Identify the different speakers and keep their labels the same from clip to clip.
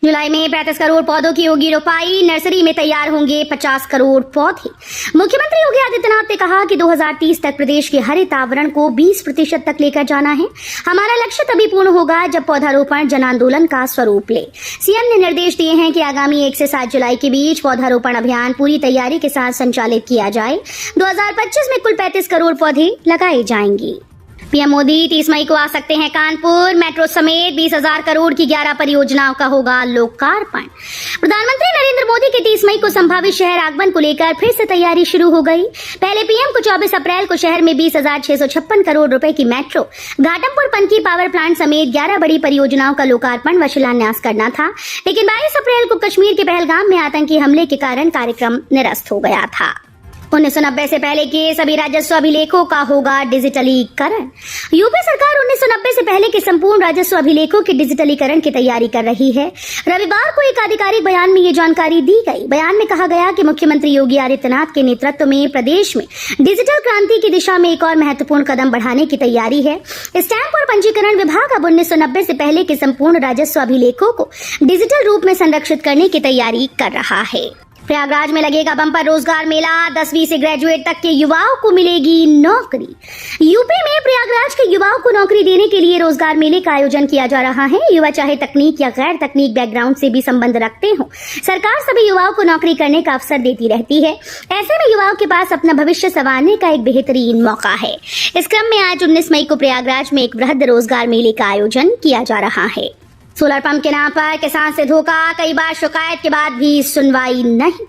Speaker 1: जुलाई में 35 करोड़ पौधों की होगी रोपाई, नर्सरी में तैयार होंगे 50 करोड़ पौधे। मुख्यमंत्री योगी आदित्यनाथ ने कहा कि 2030 तक प्रदेश के हरित आवरण को 20% तक लेकर जाना है। हमारा लक्ष्य तभी पूर्ण होगा जब पौधारोपण जन आंदोलन का स्वरूप ले। सीएम ने निर्देश दिए हैं कि आगामी 1 से 7 जुलाई के बीच पौधारोपण अभियान पूरी तैयारी के साथ संचालित किया जाए। 2025 में कुल 35 करोड़ पौधे लगाए जाएंगे। पीएम मोदी 30 मई को आ सकते हैं कानपुर। मेट्रो समेत 20,000 करोड़ की 11 परियोजनाओं का होगा लोकार्पण। प्रधानमंत्री नरेंद्र मोदी के 30 मई को संभावित शहर आगमन को लेकर फिर से तैयारी शुरू हो गई। पहले पीएम को 24 अप्रैल को शहर में 20,656 करोड़ रुपए की metro, Ghatampur Panki power plant समेत 11 बड़ी परियोजनाओं का लोकार्पण व शिलान्यास करना था, लेकिन 22 अप्रैल को कश्मीर के पहलगाम में आतंकी हमले के कारण कार्यक्रम निरस्त हो गया था। 1990 से पहले के सभी राजस्व अभिलेखों का होगा डिजिटलीकरण। यूपी सरकार 1990 से पहले के संपूर्ण राजस्व अभिलेखों के डिजिटलीकरण की तैयारी कर रही है। रविवार को एक आधिकारिक बयान में ये जानकारी दी गई। बयान में कहा गया कि मुख्यमंत्री योगी आदित्यनाथ के नेतृत्व में प्रदेश में डिजिटल क्रांति की दिशा में एक और महत्वपूर्ण कदम बढ़ाने की तैयारी है। स्टैंप और पंजीकरण विभाग अब 1990 से पहले के संपूर्ण राजस्व अभिलेखों को डिजिटल रूप में संरक्षित करने की तैयारी कर रहा है। प्रयागराज में लगेगा बम्पर रोजगार मेला, 10वीं से ग्रेजुएट तक के युवाओं को मिलेगी नौकरी। यूपी में प्रयागराज के युवाओं को नौकरी देने के लिए रोजगार मेले का आयोजन किया जा रहा है। युवा चाहे तकनीक या गैर तकनीक बैकग्राउंड से भी संबंध रखते हो, सरकार सभी युवाओं को नौकरी करने का अवसर देती रहती है। ऐसे में युवाओं के पास अपना भविष्य संवारने का एक बेहतरीन मौका है। इस क्रम में आज 19 मई को प्रयागराज में एक वृहद रोजगार मेले का आयोजन किया जा रहा है। सोलर पंप के नाम पर किसान से धोखा, कई बार शिकायत के बाद भी सुनवाई नहीं।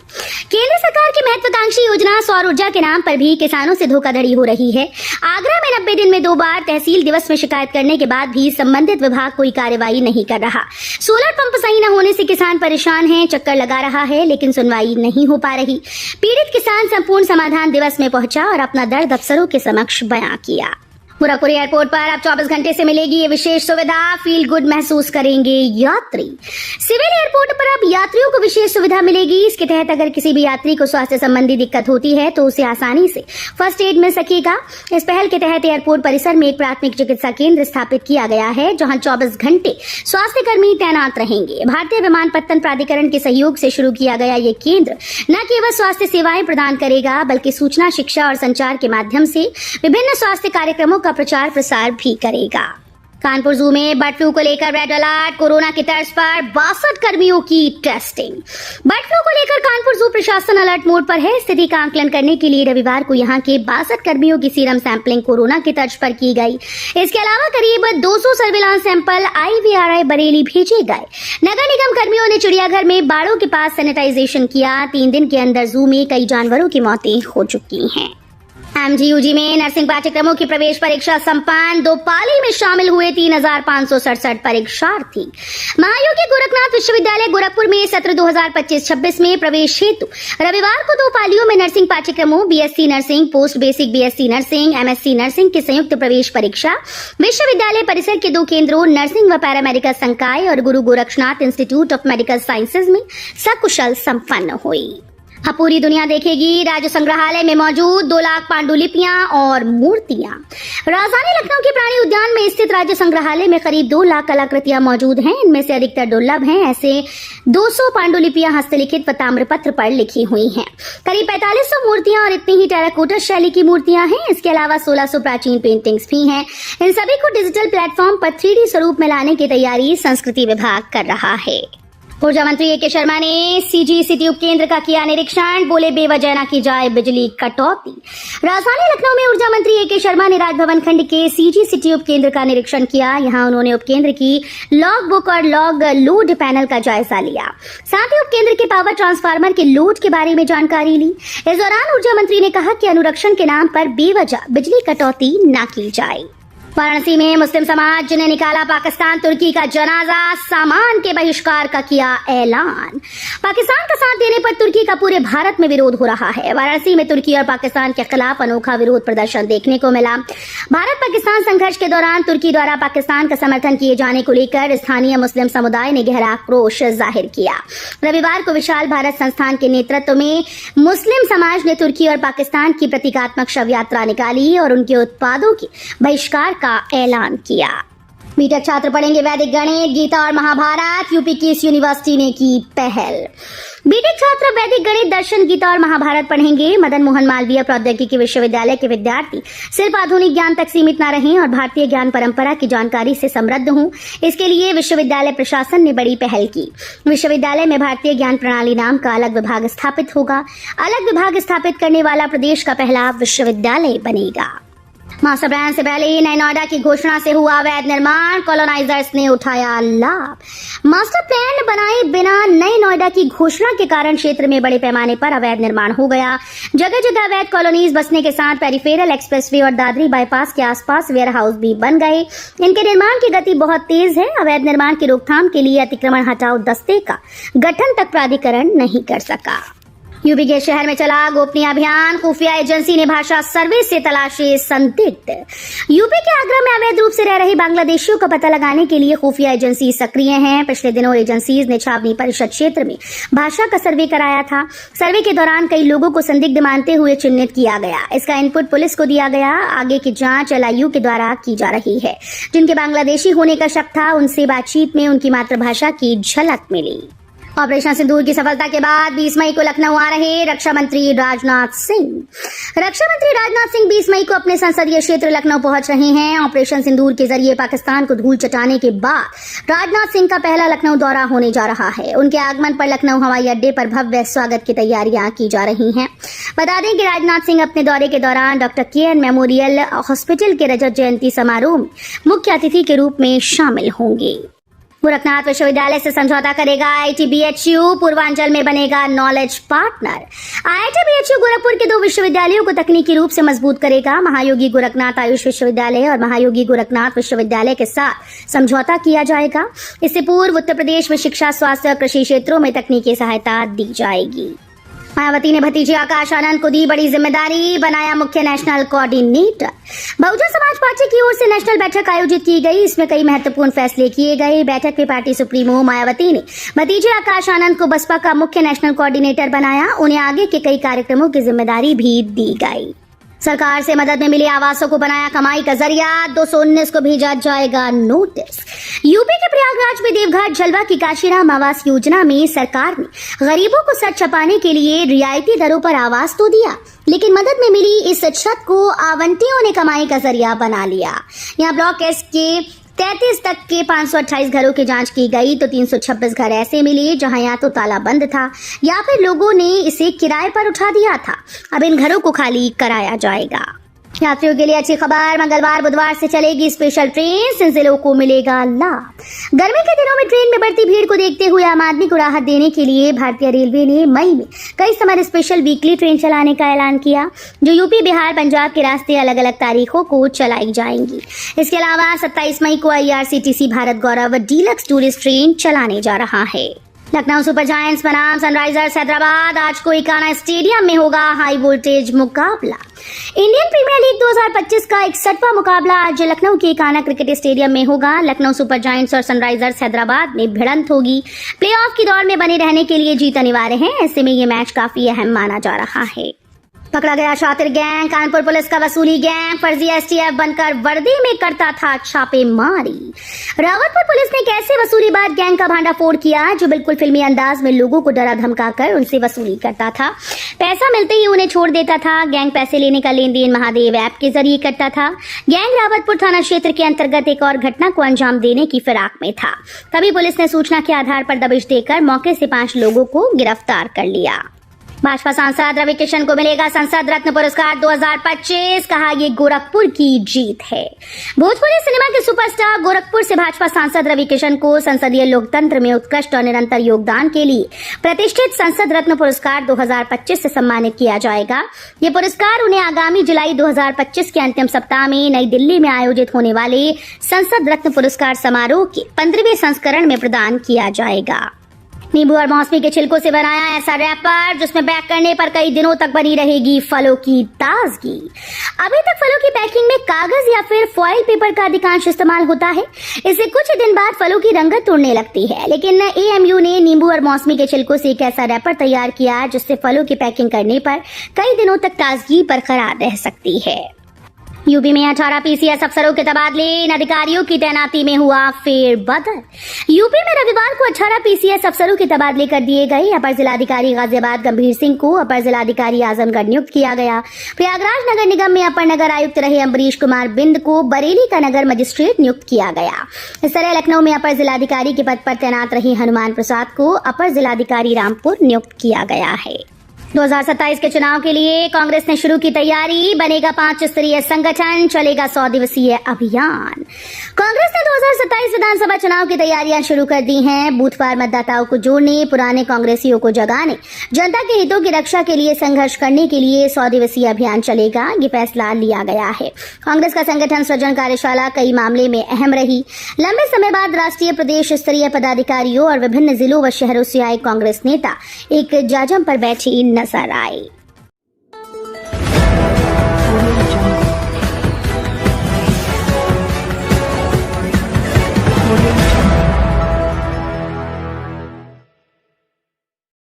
Speaker 1: केंद्र सरकार की महत्वाकांक्षी योजना सौर ऊर्जा के नाम पर भी किसानों से धोखाधड़ी हो रही है। आगरा में 90 दिन में 2 बार तहसील दिवस में शिकायत करने के बाद भी संबंधित विभाग कोई कार्रवाई नहीं कर रहा। सोलर पंप सही न होने से किसान परेशान है, चक्कर लगा रहा है, लेकिन सुनवाई नहीं हो पा रही। पीड़ित किसान संपूर्ण समाधान दिवस में पहुंचा और अपना दर्द अफसरों के समक्ष बयां किया। गोरखपुर एयरपोर्ट पर अब 24 घंटे से मिलेगी ये विशेष सुविधा, फील गुड महसूस करेंगे यात्री। सिविल एयरपोर्ट पर अब यात्रियों को विशेष सुविधा मिलेगी। इसके तहत अगर किसी भी यात्री को स्वास्थ्य संबंधी दिक्कत होती है तो उसे आसानी से फर्स्ट एड मिल सकेगा। इस पहल के तहत एयरपोर्ट परिसर में एक प्राथमिक चिकित्सा केंद्र स्थापित किया गया है, जहां 24 घंटे स्वास्थ्य कर्मी तैनात रहेंगे। भारतीय विमानपत्तन प्राधिकरण के सहयोग से शुरू किया गया ये केंद्र न केवल स्वास्थ्य सेवाएं प्रदान करेगा, बल्कि सूचना, शिक्षा और संचार के माध्यम से विभिन्न स्वास्थ्य कार्यक्रमों का प्रचार प्रसार भी करेगा। कानपुर जू में बर्ड फ्लू को लेकर रेड अलर्ट, कोरोना की तर्ज पर 62 कर्मियों की टेस्टिंग। बर्ड फ्लू को लेकर कानपुर जू प्रशासन अलर्ट मोड पर है। स्थिति का आकलन करने के लिए रविवार को यहां के 62 कर्मियों की सीरम सैंपलिंग कोरोना की तर्ज पर की गई। इसके अलावा करीब 200 सर्विलांस सैंपल IVRI बरेली भेजे गए। नगर निगम कर्मियों ने चिड़ियाघर में बाड़ों के पास सैनिटाइजेशन किया। 3 दिन के अंदर जू में कई जानवरों की मौतें हो चुकी हैं। MGUG में नर्सिंग पाठ्यक्रमों की प्रवेश परीक्षा संपन्न। 2 पाली में शामिल हुए 3,567 परीक्षार्थी। महायोगी गोरखनाथ विश्वविद्यालय गोरखपुर में सत्र 2025-26 में प्रवेश हेतु रविवार को 2 पालियों में नर्सिंग पाठ्यक्रमों BSc nursing, post basic BSc nursing, MSc nursing की संयुक्त प्रवेश परीक्षा विश्वविद्यालय परिसर के 2 केंद्रों नर्सिंग व पैरामेडिकल संकाय और Guru Gorakshanath institute of medical sciences में सकुशल संपन्न हुई। अब पूरी दुनिया देखेगी राज्य संग्रहालय में मौजूद 2 लाख पांडुलिपियां और मूर्तियां। राजधानी लखनऊ के प्राणी उद्यान में स्थित राज्य संग्रहालय में करीब 2 लाख कलाकृतियां मौजूद हैं। इनमें से अधिकतर दुर्लभ हैं। ऐसे 200 पांडुलिपियां हस्तलिखित व ताम्रपत्र पर लिखी हुई हैं। करीब 4500 मूर्तियां और इतनी ही टेराकोटा शैली की मूर्तियां हैं। इसके अलावा 1600 प्राचीन पेंटिंग्स भी हैं। इन सभी को डिजिटल प्लेटफॉर्म पर 3D स्वरूप में लाने की तैयारी संस्कृति विभाग कर रहा है। ऊर्जा मंत्री A.K. शर्मा ने CG सिटी उपकेंद्र का किया निरीक्षण। बोले बेवजह न की जाए बिजली कटौती। राजधानी लखनऊ में ऊर्जा मंत्री A.K. शर्मा ने राजभवन खंड के CG सिटी उपकेंद्र का निरीक्षण किया। यहां उन्होंने उपकेंद्र की लॉग बुक और लॉग लोड पैनल का जायजा लिया। साथ ही उपकेंद्र के पावर ट्रांसफार्मर के लोड के बारे में जानकारी ली। इस दौरान ऊर्जा मंत्री ने कहा कि अनुरक्षण के नाम पर बेवजह बिजली कटौती न की जाए। वाराणसी में मुस्लिम समाज ने निकाला पाकिस्तान तुर्की का जनाजा, सामान के बहिष्कार का किया ऐलान। पाकिस्तान का साथ देने पर तुर्की का पूरे भारत में विरोध हो रहा है। वाराणसी में तुर्की और पाकिस्तान के खिलाफ अनोखा विरोध प्रदर्शन देखने को मिला। भारत पाकिस्तान संघर्ष के दौरान तुर्की द्वारा पाकिस्तान का समर्थन किए जाने को लेकर स्थानीय मुस्लिम समुदाय ने गहरा आक्रोश जाहिर किया। रविवार को विशाल भारत संस्थान के नेतृत्व में मुस्लिम समाज ने तुर्की और पाकिस्तान की प्रतीकात्मक शव यात्रा निकाली और उनके उत्पादों के बहिष्कार का ऐलान किया। बीटेक छात्र पढ़ेंगे वैदिक गणित, गीता और महाभारत। यूपी की इस यूनिवर्सिटी ने की पहल। बीटेक छात्र वैदिक गणित, दर्शन, गीता और महाभारत पढ़ेंगे। मदन मोहन मालवीय प्रौद्योगिकी विश्वविद्यालय के विद्यार्थी सिर्फ आधुनिक ज्ञान तक सीमित न रहें और भारतीय ज्ञान परंपरा की जानकारी से समृद्ध हों, इसके लिए विश्वविद्यालय प्रशासन ने बड़ी पहल की। विश्वविद्यालय में भारतीय ज्ञान प्रणाली नाम का अलग विभाग स्थापित होगा। अलग विभाग स्थापित करने वाला प्रदेश का पहला विश्वविद्यालय बनेगा। मास्टर प्लान से पहले ही नए नोएडा की घोषणा से हुआ अवैध निर्माण, कॉलोनाइजर्स ने उठाया लाभ। मास्टर प्लान बनाए बिना नए नोएडा की घोषणा के कारण क्षेत्र में बड़े पैमाने पर अवैध निर्माण हो गया। जगह जगह अवैध कॉलोनीज बसने के साथ पेरिफेरल एक्सप्रेसवे और दादरी बाईपास के आसपास वेयर हाउस भी बन गए। इनके निर्माण की गति बहुत तेज है। अवैध निर्माण की रोकथाम के लिए अतिक्रमण हटाओ दस्ते का गठन तक प्राधिकरण नहीं कर सका। यूपी के शहर में चला गोपनीय अभियान, खुफिया एजेंसी ने भाषा सर्वे से तलाशे संदिग्ध। यूपी के आगरा में अवैध रूप से रह रहे बांग्लादेशियों का पता लगाने के लिए खुफिया एजेंसी सक्रिय हैं। पिछले दिनों एजेंसीज ने छावनी परिषद क्षेत्र में भाषा का सर्वे कराया था। सर्वे के दौरान कई लोगों को संदिग्ध मानते हुए चिन्हित किया गया। इसका इनपुट पुलिस को दिया गया। आगे की जांच LIU के द्वारा की जा रही है। जिनके बांग्लादेशी होने का शक था, उनसे बातचीत में उनकी मातृभाषा की झलक मिली। ऑपरेशन सिंदूर की सफलता के बाद 20 मई को लखनऊ आ रहे रक्षा मंत्री राजनाथ सिंह। रक्षा मंत्री राजनाथ सिंह 20 मई को अपने संसदीय क्षेत्र लखनऊ पहुंच रहे हैं। ऑपरेशन सिंदूर के जरिए पाकिस्तान को धूल चटाने के बाद राजनाथ सिंह का पहला लखनऊ दौरा होने जा रहा है। उनके आगमन पर लखनऊ हवाई अड्डे पर भव्य स्वागत की तैयारियां की जा रही हैं। बता दें कि राजनाथ सिंह अपने दौरे के दौरान डॉक्टर KN मेमोरियल हॉस्पिटल के रजत जयंती समारोह में मुख्य अतिथि के रूप में शामिल होंगे। गोरखनाथ विश्वविद्यालय से समझौता करेगा IIT BHU, पूर्वांचल में बनेगा knowledge partner. IIT BHU Gorakhpur के 2 विश्वविद्यालयों को तकनीकी रूप से मजबूत करेगा। महायोगी गोरखनाथ आयुष विश्वविद्यालय और महायोगी गोरखनाथ विश्वविद्यालय के साथ समझौता किया जाएगा। इससे पूर्व उत्तर प्रदेश में शिक्षा, स्वास्थ्य और कृषि क्षेत्रों में तकनीकी सहायता दी जाएगी। मायावती ने भतीजे आकाश आनंद को दी बड़ी जिम्मेदारी, बनाया मुख्य national coordinator. Bahujan Samaj party की ओर से नेशनल बैठक आयोजित की गई। इसमें कई महत्वपूर्ण फैसले किए गए। बैठक में पार्टी सुप्रीमो मायावती ने भतीजे आकाश आनंद को बसपा का मुख्य नेशनल कोऑर्डिनेटर बनाया। उन्हें आगे के कई कार्यक्रमों की जिम्मेदारी भी दी गई। सरकार से मदद में मिले आवासों को बनाया कमाई का जरिया, 219 को भेजा जाएगा नोटिस। यूपी के प्रयागराज में देवघाट झलवा की काशीराम आवास योजना में सरकार ने गरीबों को छत छपाने के लिए रियायती दरों पर आवास तो दिया, लेकिन मदद में मिली इस छत को आवंटियों ने कमाई का जरिया बना लिया। यहाँ ब्लॉक एस के 33 तक के 528 घरों की जांच की गई तो 326 घर ऐसे मिले जहां या तो ताला बंद था या फिर लोगों ने इसे किराए पर उठा दिया था। अब इन घरों को खाली कराया जाएगा। यात्रियों के लिए अच्छी खबर, मंगलवार बुधवार से चलेगी स्पेशल ट्रेन, जिन जिलों को मिलेगा लाभ। गर्मी के दिनों में ट्रेन में बढ़ती भीड़ को देखते हुए आम आदमी को राहत देने के लिए भारतीय रेलवे ने मई में कई समय स्पेशल वीकली ट्रेन चलाने का ऐलान किया, जो यूपी, बिहार, पंजाब के रास्ते अलग अलग तारीखों को चलाई जाएंगी। इसके अलावा 27 मई को IRCTC भारत गौरव डीलक्स टूरिस्ट ट्रेन चलाने जा रहा है। लखनऊ सुपर जायंट्स बनाम सनराइजर्स हैदराबाद, आज कोइकाना स्टेडियम में होगा हाई वोल्टेज मुकाबला। इंडियन प्रीमियर लीग 2025 का 61वां मुकाबला आज लखनऊ के काना क्रिकेट स्टेडियम में होगा। लखनऊ सुपर जायंट्स और सनराइजर्स हैदराबाद में भिड़ंत होगी। प्लेऑफ की दौड़ में बने रहने के लिए जीत अनिवार्य है। ऐसे में ये मैच काफी अहम माना जा रहा है। पकड़ा गया शातिर गैंग, कानपुर पुलिस का वसूली गैंग फर्जी STF बनकर वर्दी में करता था छापेमारी। रावतपुर पुलिस ने कैसे वसूलीबाज गैंग का भांडाफोड़ किया, जो बिल्कुल फिल्मी अंदाज में लोगों को डरा धमकाकर उनसे वसूली करता था। पैसा मिलते ही उन्हें छोड़ देता था। गैंग पैसे लेने का लेन देन महादेव ऐप के जरिए करता था। गैंग रावतपुर थाना क्षेत्र के अंतर्गत एक और घटना को अंजाम देने की फिराक में था। तभी पुलिस ने सूचना के आधार पर दबिश देकर मौके से 5 लोगों को गिरफ्तार कर लिया। भाजपा सांसद रवि किशन को मिलेगा संसद रत्न पुरस्कार 2025, कहा ये गोरखपुर की जीत है। भोजपुरी सिनेमा के सुपरस्टार गोरखपुर से भाजपा सांसद रवि किशन को संसदीय लोकतंत्र में उत्कृष्ट और निरंतर योगदान के लिए प्रतिष्ठित संसद रत्न पुरस्कार 2025 से सम्मानित किया जाएगा। ये पुरस्कार उन्हें आगामी जुलाई 2025 के अंतिम सप्ताह में नई दिल्ली में आयोजित होने वाले संसद रत्न पुरस्कार समारोह के 15वें संस्करण में प्रदान किया जाएगा। नींबू और मौसमी के छिलकों से बनाया ऐसा रैपर जिसमें पैक करने पर कई दिनों तक बनी रहेगी फलों की ताजगी। अभी तक फलों की पैकिंग में कागज या फिर फॉइल पेपर का अधिकांश इस्तेमाल होता है। इससे कुछ दिन बाद फलों की रंगत उड़ने लगती है, लेकिन AMU ने नींबू और मौसमी के छिलकों से एक ऐसा रैपर तैयार किया जिससे फलों की पैकिंग करने पर कई दिनों तक ताजगी बरकरार रह सकती है। यूपी में 18 पीसीएस अफसरों के तबादले, इन अधिकारियों की तैनाती में हुआ फेरबदल। यूपी में रविवार को 18 पीसीएस अफसरों के तबादले कर दिए गए। अपर जिलाधिकारी गाजियाबाद गंभीर सिंह को अपर जिलाधिकारी आजमगढ़ नियुक्त किया गया। प्रयागराज नगर निगम में अपर नगर आयुक्त रहे अम्बरीश कुमार बिंद को बरेली का नगर मजिस्ट्रेट नियुक्त किया गया। इस तरह लखनऊ में अपर जिलाधिकारी के पद पर तैनात रहे हनुमान प्रसाद को अपर जिलाधिकारी रामपुर नियुक्त किया गया है। 2027 के चुनाव के लिए कांग्रेस ने शुरू की तैयारी, बनेगा 5 स्तरीय संगठन, चलेगा 100 दिवसीय अभियान। कांग्रेस ने 2027 विधानसभा चुनाव की तैयारियां शुरू कर दी हैं। बूथवार मतदाताओं को जोड़ने, पुराने कांग्रेसियों को जगाने, जनता के हितों की रक्षा के लिए संघर्ष करने के लिए 100 दिवसीय अभियान चलेगा, ये फैसला लिया गया है। कांग्रेस का संगठन सृजन कार्यशाला कई मामले में अहम रही। लंबे समय बाद राष्ट्रीय प्रदेश स्तरीय पदाधिकारियों और विभिन्न जिलों व शहरों से आए कांग्रेस नेता एक जाजम पर बैठे नजर आए।